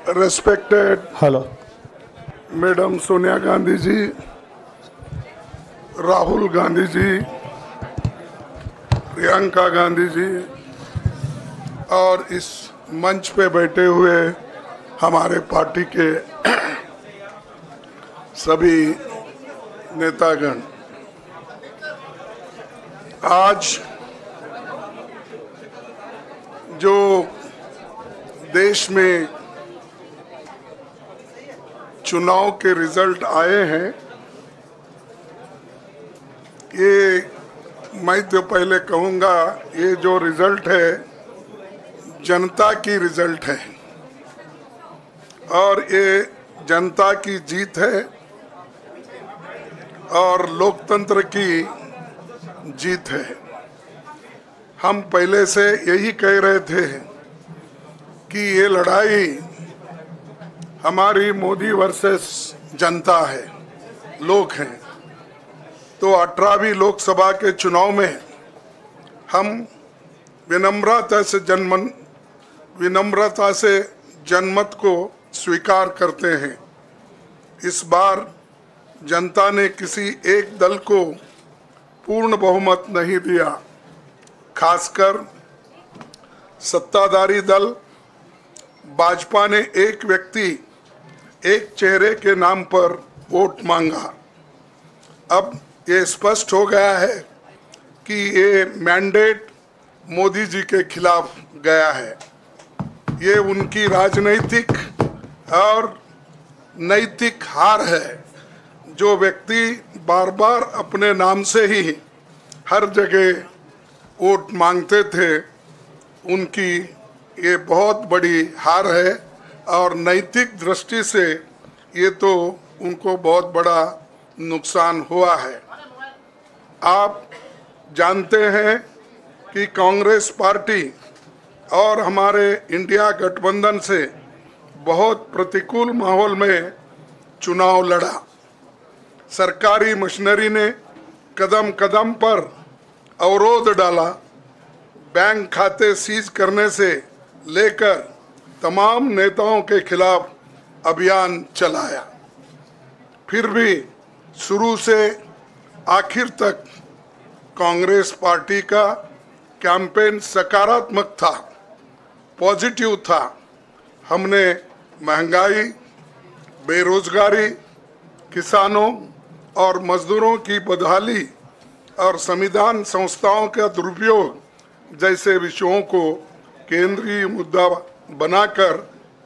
Respected Hello. Madam Sonia Gandhi ji, Rahul Gandhi ji, Priyanka Gandhi ji और इस मंच पे बैठे हुए हमारे पार्टी के सभी नेतागण, आज जो देश में चुनाव के रिजल्ट आए हैं, ये मैं तो पहले कहूँगा, ये जो रिजल्ट है जनता की रिजल्ट है और ये जनता की जीत है और लोकतंत्र की जीत है। हम पहले से यही कह रहे थे कि ये लड़ाई हमारी मोदी वर्सेस जनता है, लोग हैं। तो 18वीं लोकसभा के चुनाव में हम विनम्रता से जनमत को स्वीकार करते हैं। इस बार जनता ने किसी एक दल को पूर्ण बहुमत नहीं दिया, खासकर सत्ताधारी दल भाजपा ने एक व्यक्ति, एक चेहरे के नाम पर वोट मांगा। अब ये स्पष्ट हो गया है कि ये मैंडेट मोदी जी के खिलाफ गया है। ये उनकी राजनीतिक और नैतिक हार है। जो व्यक्ति बार बार अपने नाम से ही हर जगह वोट मांगते थे, उनकी ये बहुत बड़ी हार है और नैतिक दृष्टि से ये तो उनको बहुत बड़ा नुकसान हुआ है। आप जानते हैं कि कांग्रेस पार्टी और हमारे इंडिया गठबंधन से बहुत प्रतिकूल माहौल में चुनाव लड़ा। सरकारी मशीनरी ने कदम कदम पर अवरोध डाला। बैंक खाते सीज करने से लेकर तमाम नेताओं के खिलाफ अभियान चलाया। फिर भी शुरू से आखिर तक कांग्रेस पार्टी का कैंपेन सकारात्मक था, पॉजिटिव था। हमने महंगाई, बेरोजगारी, किसानों और मजदूरों की बदहाली और संविधान संस्थाओं का दुरुपयोग जैसे विषयों को केंद्रीय मुद्दा बनाकर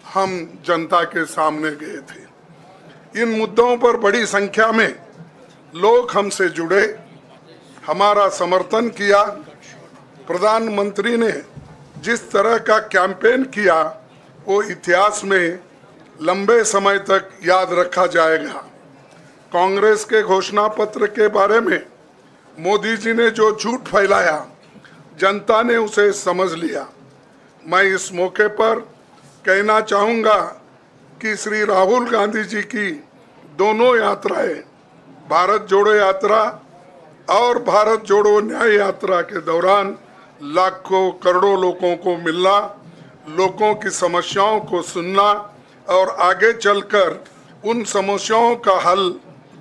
हम जनता के सामने गए थे। इन मुद्दों पर बड़ी संख्या में लोग हमसे जुड़े, हमारा समर्थन किया। प्रधानमंत्री ने जिस तरह का कैंपेन किया, वो इतिहास में लंबे समय तक याद रखा जाएगा। कांग्रेस के घोषणा पत्र के बारे में मोदी जी ने जो झूठ फैलाया, जनता ने उसे समझ लिया। मैं इस मौके पर कहना चाहूँगा कि श्री राहुल गांधी जी की दोनों यात्राएं, भारत जोड़ो यात्रा और भारत जोड़ो न्याय यात्रा के दौरान लाखों करोड़ों लोगों को मिलना, लोगों की समस्याओं को सुनना और आगे चलकर उन समस्याओं का हल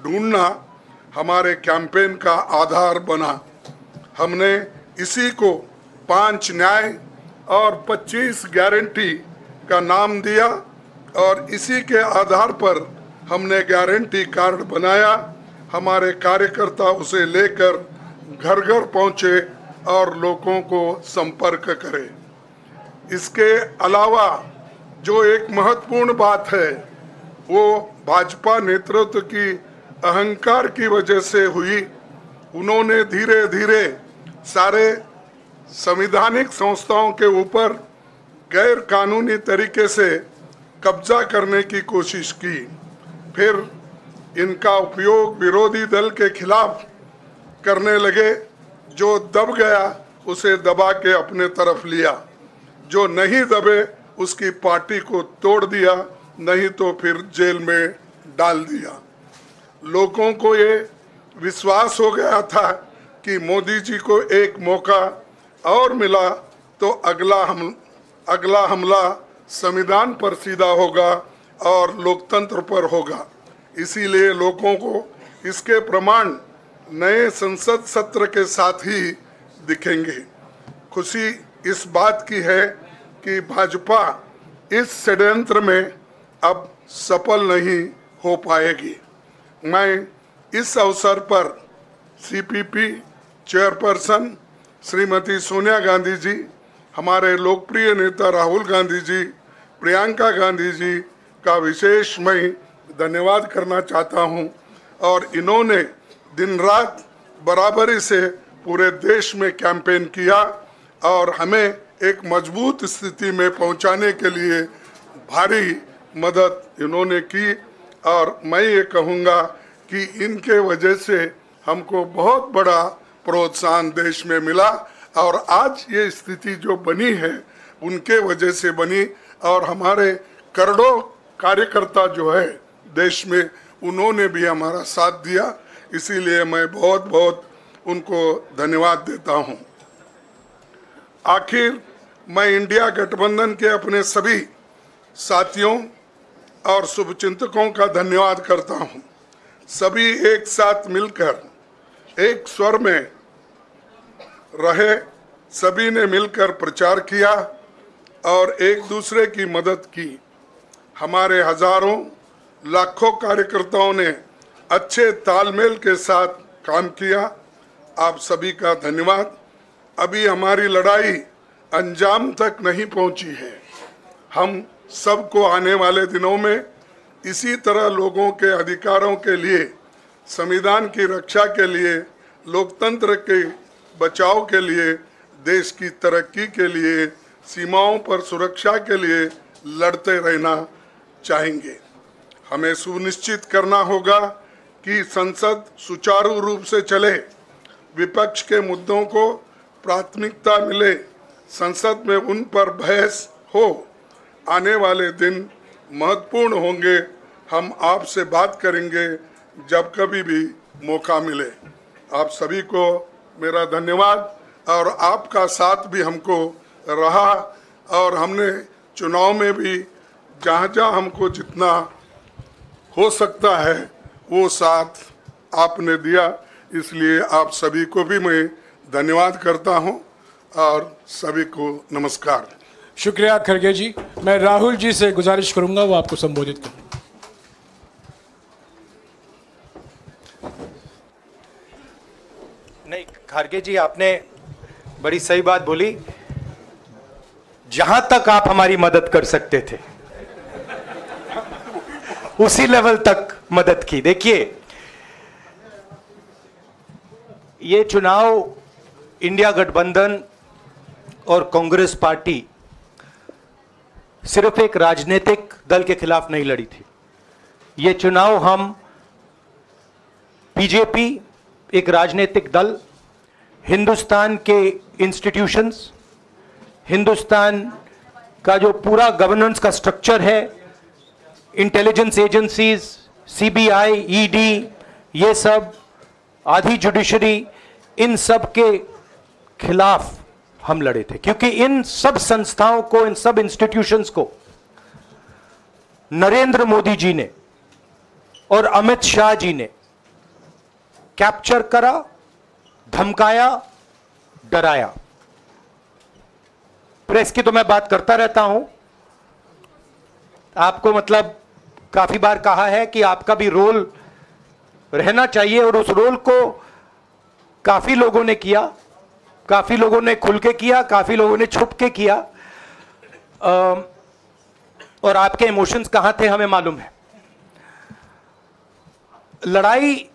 ढूंढना हमारे कैंपेन का आधार बना। हमने इसी को 5 न्याय और 25 गारंटी का नाम दिया और इसी के आधार पर हमने गारंटी कार्ड बनाया। हमारे कार्यकर्ता उसे लेकर घर घर पहुँचे और लोगों को संपर्क करें। इसके अलावा जो एक महत्वपूर्ण बात है, वो भाजपा नेतृत्व की अहंकार की वजह से हुई। उन्होंने धीरे धीरे सारे संवैधानिक संस्थाओं के ऊपर गैर कानूनी तरीके से कब्जा करने की कोशिश की। फिर इनका उपयोग विरोधी दल के खिलाफ करने लगे। जो दब गया उसे दबा के अपने तरफ लिया, जो नहीं दबे उसकी पार्टी को तोड़ दिया, नहीं तो फिर जेल में डाल दिया। लोगों को ये विश्वास हो गया था कि मोदी जी को एक मौका और मिला तो अगला हमला संविधान पर सीधा होगा और लोकतंत्र पर होगा। इसीलिए लोगों को इसके प्रमाण नए संसद सत्र के साथ ही दिखेंगे। खुशी इस बात की है कि भाजपा इस षड्यंत्र में अब सफल नहीं हो पाएगी। मैं इस अवसर पर सीपीपी चेयरपर्सन श्रीमती सोनिया गांधी जी, हमारे लोकप्रिय नेता राहुल गांधी जी, प्रियंका गांधी जी का विशेष मैं धन्यवाद करना चाहता हूं। और इन्होंने दिन रात बराबरी से पूरे देश में कैंपेन किया और हमें एक मजबूत स्थिति में पहुंचाने के लिए भारी मदद इन्होंने की। और मैं ये कहूँगा कि इनके वजह से हमको बहुत बड़ा प्रोत्साहन देश में मिला और आज ये स्थिति जो बनी है उनके वजह से बनी। और हमारे करोड़ों कार्यकर्ता जो है देश में, उन्होंने भी हमारा साथ दिया। इसीलिए मैं बहुत बहुत उनको धन्यवाद देता हूं। आखिर मैं इंडिया गठबंधन के अपने सभी साथियों और शुभचिंतकों का धन्यवाद करता हूं। सभी एक साथ मिलकर एक स्वर में रहे, सभी ने मिलकर प्रचार किया और एक दूसरे की मदद की। हमारे हजारों लाखों कार्यकर्ताओं ने अच्छे तालमेल के साथ काम किया। आप सभी का धन्यवाद। अभी हमारी लड़ाई अंजाम तक नहीं पहुंची है। हम सबको आने वाले दिनों में इसी तरह लोगों के अधिकारों के लिए, संविधान की रक्षा के लिए, लोकतंत्र के बचाव के लिए, देश की तरक्की के लिए, सीमाओं पर सुरक्षा के लिए लड़ते रहना चाहेंगे। हमें सुनिश्चित करना होगा कि संसद सुचारू रूप से चले, विपक्ष के मुद्दों को प्राथमिकता मिले, संसद में उन पर बहस हो। आने वाले दिन महत्वपूर्ण होंगे। हम आपसे बात करेंगे जब कभी भी मौका मिले। आप सभी को मेरा धन्यवाद। और आपका साथ भी हमको रहा और हमने चुनाव में भी जहाँ जहाँ हमको जितना हो सकता है वो साथ आपने दिया। इसलिए आप सभी को भी मैं धन्यवाद करता हूँ और सभी को नमस्कार। शुक्रिया खड़गे जी। मैं राहुल जी से गुजारिश करूंगा वो आपको संबोधित करें। नहीं, खड़गे जी आपने बड़ी सही बात बोली। जहां तक आप हमारी मदद कर सकते थे उसी लेवल तक मदद की। देखिए, ये चुनाव इंडिया गठबंधन और कांग्रेस पार्टी सिर्फ एक राजनीतिक दल के खिलाफ नहीं लड़ी थी। ये चुनाव हम बीजेपी, एक राजनीतिक दल, हिंदुस्तान के इंस्टीट्यूशंस, हिंदुस्तान का जो पूरा गवर्नेंस का स्ट्रक्चर है, इंटेलिजेंस एजेंसीज, सीबीआई, ईडी, ये सब, आधी जुडिशरी, इन सब के खिलाफ हम लड़े थे। क्योंकि इन सब संस्थाओं को, इन सब इंस्टीट्यूशंस को नरेंद्र मोदी जी ने और अमित शाह जी ने कैप्चर करा, धमकाया, डराया। प्रेस की तो मैं बात करता रहता हूं। आपको मतलब काफी बार कहा है कि आपका भी रोल रहना चाहिए, और उस रोल को काफी लोगों ने किया, काफी लोगों ने खुल के किया, काफी लोगों ने छुप के किया। और आपके इमोशंस कहां थे हमें मालूम है। लड़ाई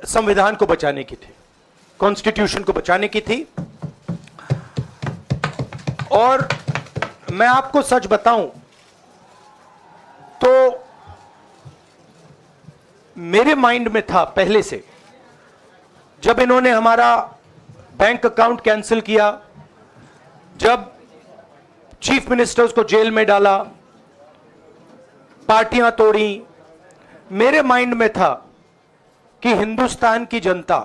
संविधान को बचाने की थी, कॉन्स्टिट्यूशन को बचाने की थी। और मैं आपको सच बताऊं तो मेरे माइंड में था पहले से, जब इन्होंने हमारा बैंक अकाउंट कैंसिल किया, जब चीफ मिनिस्टर्स को जेल में डाला, पार्टियां तोड़ी, मेरे माइंड में था कि हिंदुस्तान की जनता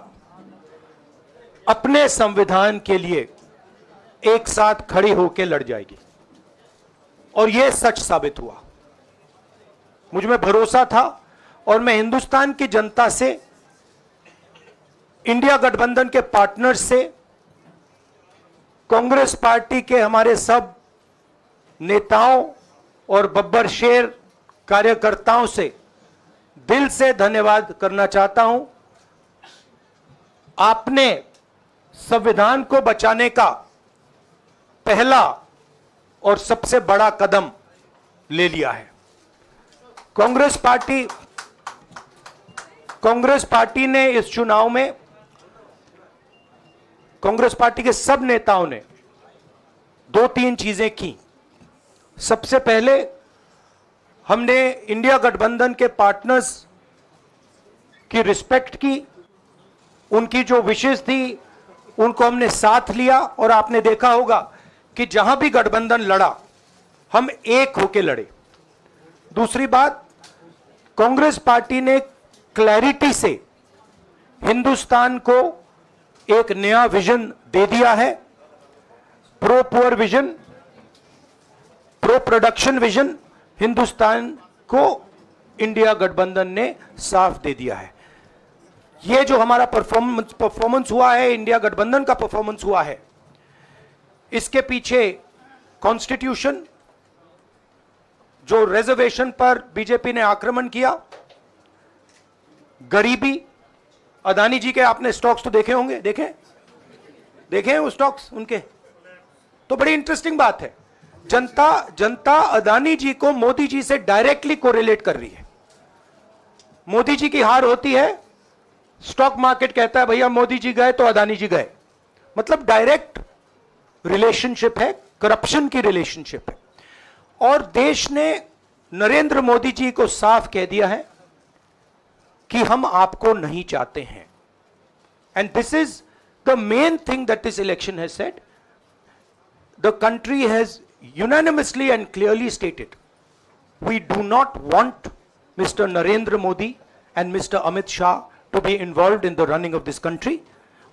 अपने संविधान के लिए एक साथ खड़ी होकर लड़ जाएगी। और यह सच साबित हुआ। मुझ में भरोसा था और मैं हिंदुस्तान की जनता से, इंडिया गठबंधन के पार्टनर्स से, कांग्रेस पार्टी के हमारे सब नेताओं और बब्बर शेर कार्यकर्ताओं से दिल से धन्यवाद करना चाहता हूं। आपने संविधान को बचाने का पहला और सबसे बड़ा कदम ले लिया है। कांग्रेस पार्टी ने इस चुनाव में, कांग्रेस पार्टी के सब नेताओं ने 2-3 चीजें की। सबसे पहले हमने इंडिया गठबंधन के पार्टनर्स की रिस्पेक्ट की, उनकी जो विशेष थी उनको हमने साथ लिया और आपने देखा होगा कि जहां भी गठबंधन लड़ा हम एक होकर लड़े। दूसरी बात, कांग्रेस पार्टी ने क्लैरिटी से हिंदुस्तान को एक नया विजन दे दिया है। Pro poor vision, pro production vision Hindustan को इंडिया गठबंधन ने साफ दे दिया है। यह जो हमारा परफॉर्मेंस हुआ है, इंडिया गठबंधन का परफॉर्मेंस हुआ है, इसके पीछे कॉन्स्टिट्यूशन, जो रिजर्वेशन पर बीजेपी ने आक्रमण किया, गरीबी, अदानी जी के आपने स्टॉक्स तो देखे होंगे, देखे हैं वो स्टॉक्स उनके, तो बड़ी इंटरेस्टिंग बात है। जनता अदानी जी को मोदी जी से डायरेक्टली कोरिलेट कर रही है। मोदी जी की हार होती है, स्टॉक मार्केट कहता है भैया मोदी जी गए तो अदानी जी गए, मतलब डायरेक्ट रिलेशनशिप है, करप्शन की रिलेशनशिप है। और देश ने नरेंद्र मोदी जी को साफ कह दिया है कि हम आपको नहीं चाहते हैं। And this is the main thing that this election has said. The country has unanimously and clearly stated, we do not want Mr. Narendra Modi and Mr. Amit Shah to be involved in the running of this country.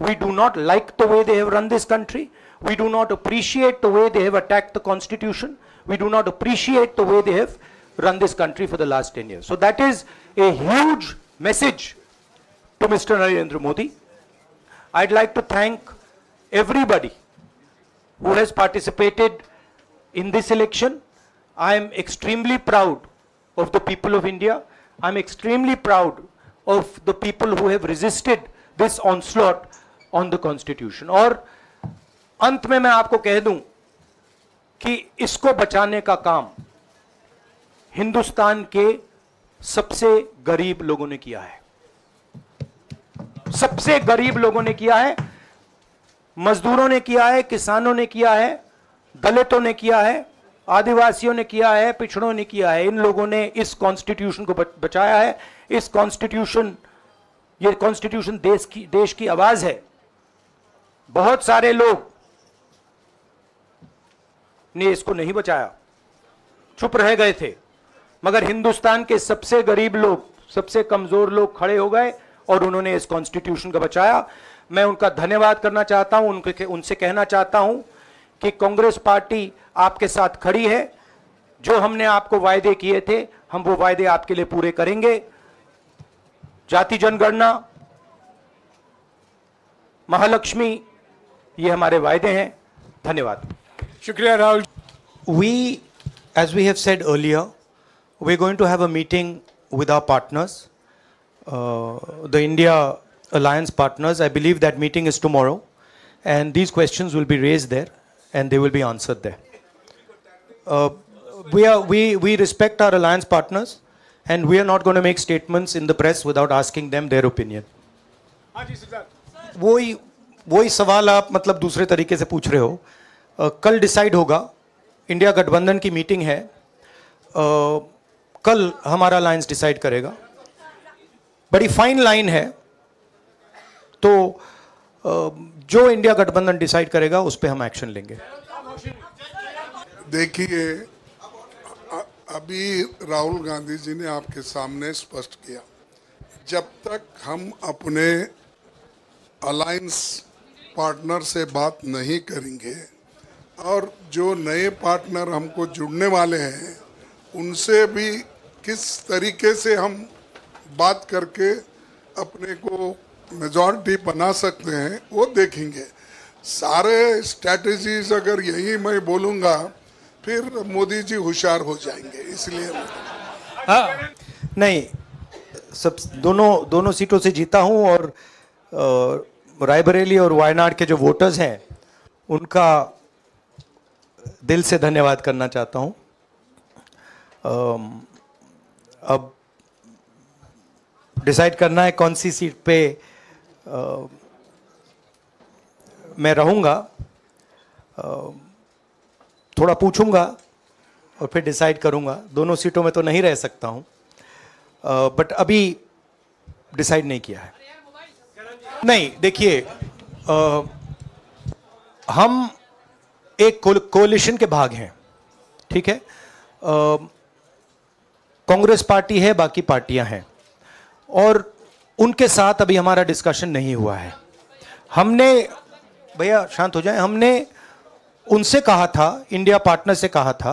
We do not like the way they have run this country. We do not appreciate the way they have attacked the constitution. We do not appreciate the way they have run this country for the last 10 years. So that is a huge message to Mr. Narendra Modi. I'd like to thank everybody who has participated in this election. I am extremely proud of the people of India. I am extremely proud of the people who have resisted this onslaught on the constitution. और अंत में मैं आपको कह दूं कि इसको बचाने का काम हिंदुस्तान के सबसे गरीब लोगों ने किया है। सबसे गरीब लोगों ने किया है, मजदूरों ने किया है, किसानों ने किया है, दलितों ने किया है, आदिवासियों ने किया है, पिछड़ों ने किया है। इन लोगों ने इस कॉन्स्टिट्यूशन को बचाया है। इस कॉन्स्टिट्यूशन, ये कॉन्स्टिट्यूशन देश की आवाज है। बहुत सारे लोग ने इसको नहीं बचाया, चुप रह गए थे, मगर हिंदुस्तान के सबसे गरीब लोग, सबसे कमजोर लोग खड़े हो गए और उन्होंने इस कॉन्स्टिट्यूशन को बचाया। मैं उनका धन्यवाद करना चाहता हूं, उनसे कहना चाहता हूं कि कांग्रेस पार्टी आपके साथ खड़ी है। जो हमने आपको वायदे किए थे, हम वो वायदे आपके लिए पूरे करेंगे। जाति जनगणना, महालक्ष्मी, ये हमारे वायदे हैं। धन्यवाद। शुक्रिया Rahul. We, as we have said earlier, we're going to have a meeting with our partners, the India Alliance partners. I believe that meeting is tomorrow, and these questions will be raised there and they will be answered there. We respect our alliance partners, and we are not going to make statements in the press without asking them their opinion. वही सवाल आप मतलब दूसरे तरीके से पूछ रहे हो। कल डिसाइड होगा, इंडिया गठबंधन की मीटिंग है, कल हमारा अलायंस डिसाइड करेगा। बड़ी फाइन लाइन है, तो जो इंडिया गठबंधन डिसाइड करेगा उस पर हम एक्शन लेंगे। देखिए, अभी राहुल गांधी जी ने आपके सामने स्पष्ट किया, जब तक हम अपने अलायंस पार्टनर से बात नहीं करेंगे और जो नए पार्टनर हमको जुड़ने वाले हैं उनसे भी किस तरीके से हम बात करके अपने को मेजॉरिटी बना सकते हैं वो देखेंगे। सारे स्ट्रैटेजीज अगर यही मैं बोलूँगा फिर मोदी जी होशियार हो जाएंगे, इसलिए नहीं, सब दोनों सीटों से जीता हूं और रायबरेली और वायनाड के जो वोटर्स हैं उनका दिल से धन्यवाद करना चाहता हूं। अब डिसाइड करना है कौन सी सीट पे मैं रहूंगा, थोड़ा पूछूंगा और फिर डिसाइड करूंगा। दोनों सीटों में तो नहीं रह सकता हूं, बट अभी डिसाइड नहीं किया है। नहीं, देखिए, हम एक कोalition के भाग हैं, ठीक है। कांग्रेस पार्टी है, बाकी पार्टियां हैं और उनके साथ अभी हमारा डिस्कशन नहीं हुआ है। हमने, भैया शांत हो जाएं, हमने उनसे कहा था, इंडिया पार्टनर से कहा था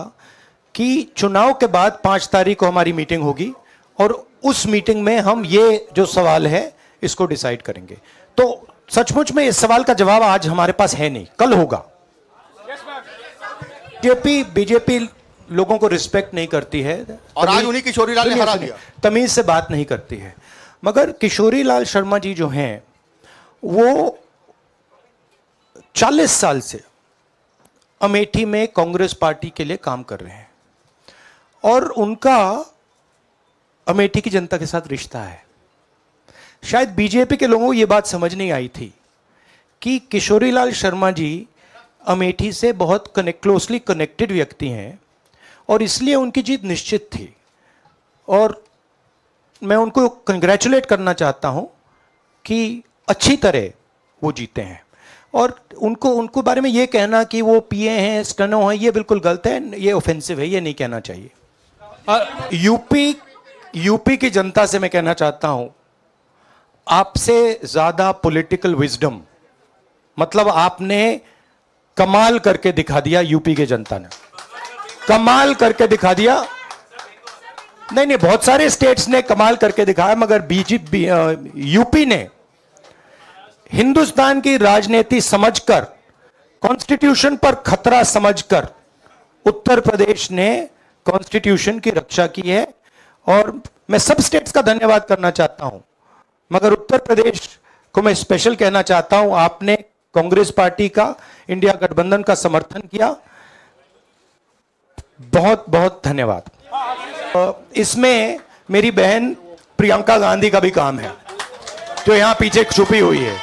कि चुनाव के बाद 5 तारीख को हमारी मीटिंग होगी और उस मीटिंग में हम ये जो सवाल है इसको डिसाइड करेंगे। तो सचमुच में इस सवाल का जवाब आज हमारे पास है नहीं, कल होगा। बीजेपी लोगों को रिस्पेक्ट नहीं करती है और आज उन्हीं किशोरीलाल ने हरा दिया, तमीज से बात नहीं करती है। मगर किशोरीलाल शर्मा जी जो हैं वो 40 साल से अमेठी में कांग्रेस पार्टी के लिए काम कर रहे हैं और उनका अमेठी की जनता के साथ रिश्ता है। शायद बीजेपी के लोगों को यह बात समझ नहीं आई थी कि किशोरीलाल शर्मा जी अमेठी से बहुत क्लोजली कनेक्टेड व्यक्ति हैं और इसलिए उनकी जीत निश्चित थी। और मैं उनको कंग्रेचुलेट करना चाहता हूं कि अच्छी तरह वो जीते हैं। और उनको बारे में ये कहना कि वो पिए हैं, स्टनो हैं, ये बिल्कुल गलत है, ये ऑफेंसिव है, ये नहीं कहना चाहिए। यूपी की जनता से मैं कहना चाहता हूं, आपसे ज्यादा पॉलिटिकल विजडम, मतलब आपने कमाल करके दिखा दिया। यूपी के जनता ने कमाल करके दिखा दिया। नहीं, बहुत सारे स्टेट्स ने कमाल करके दिखाया, मगर यूपी ने हिंदुस्तान की राजनीति समझकर, कॉन्स्टिट्यूशन पर खतरा समझकर उत्तर प्रदेश ने कॉन्स्टिट्यूशन की रक्षा की है। और मैं सब स्टेट्स का धन्यवाद करना चाहता हूं, मगर उत्तर प्रदेश को मैं स्पेशल कहना चाहता हूं। आपने कांग्रेस पार्टी का, इंडिया गठबंधन का समर्थन किया, बहुत बहुत धन्यवाद। इसमें मेरी बहन प्रियंका गांधी का भी काम है जो यहां पीछे छुपी हुई है।